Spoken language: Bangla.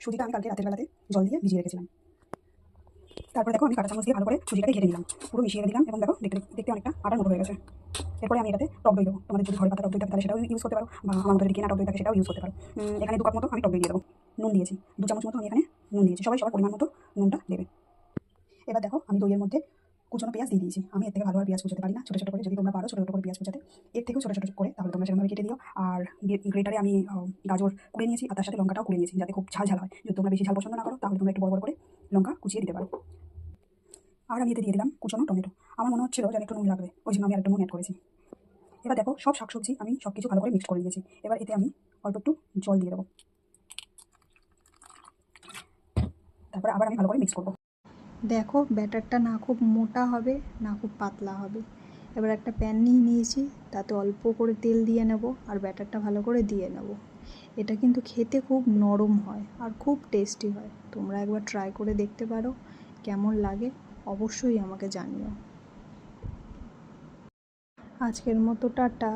সুজিটা আমি কালকে রাতের বেলাতে জল দিয়ে ভিজিয়ে রেখেছিলাম। তারপরে দেখো আমি কাঁটা চামচ দিয়ে ভালো করে সুজিটাকে ঘেটে নিলাম, পুরো মিশিয়ে দিলাম এবং দেখো দেখতে দেখতে অনেকটা আটার মতো হয়ে গেছে। এরপরে আমি এটাতে টক দই দেবো। তোমাদের যদি ঘরে পাতা টক দই থাকে তাহলে সেটাও ইউজ করতে পারো, বা আমার মতো যদি কেনা টক দই থাকে সেটাও ইউজ করতে পারো। এখানে 2 কাপ মতো আমি টক দই দিয়ে দেবো। নুন দিয়েছি 2 চামচ মতো, আমি এখানে নুন দিয়েছি। সবাই সবার পরিমাণ মতো নুনটা দেবে। এবার দেখো আমি দইয়ের মধ্যে কুচনো পেঁয়াজ দিয়ে দিয়েছি। আমি এর থেকে ভালো আর পেঁয়াজ কুচাতে পারি না, ছোটো ছোটো করে। যদি তোমরা পারো ছোটো ছোটো করে পেঁয়াজ কুচাতে, এর থেকেও ছোটো ছোটো করে তাহলে তোমরা সেরকমভাবে কেটে দিও। আর গ্রেটারে আমি গাজর কুড়ে নিয়েছি, আর তার সাথে লঙ্কাটাও কুড়ে নিয়েছি, যাতে খুব ঝাল ঝাল হয়। যদি তোমরা বেশি ঝাল পছন্দ না করো তাহলে তোমরা একটু বড় বড় করে লঙ্কা কুচিয়ে দিতে পারো। আর আমি এতে দিয়ে দিলাম কুচনো টমেটো। আমার মনে হচ্ছিল যে একটু নুন লাগবে, ওই জন্য আমি আর একটু নুন অ্যাড করেছি। এবার দেখো সব শাকসবজি আমি সব কিছু ভালো করে মিক্স করে নিয়েছি। এবার এতে আমি অল্প একটু জল দিয়ে দেবো, তারপরে আবার আমি ভালো করে মিক্স করবো। দেখো ব্যাটারটা না খুব মোটা হবে না খুব পাতলা হবে। এবার একটা প্যান নিয়ে নিয়েছি, তাতে অল্প করে তেল দিয়ে নেব আর ব্যাটারটা ভালো করে দিয়ে নেব। এটা কিন্তু খেতে খুব নরম হয় আর খুব টেস্টি হয়। তোমরা একবার ট্রাই করে দেখতে পারো, কেমন লাগে অবশ্যই আমাকে জানিও। আজকের মতো টাটা।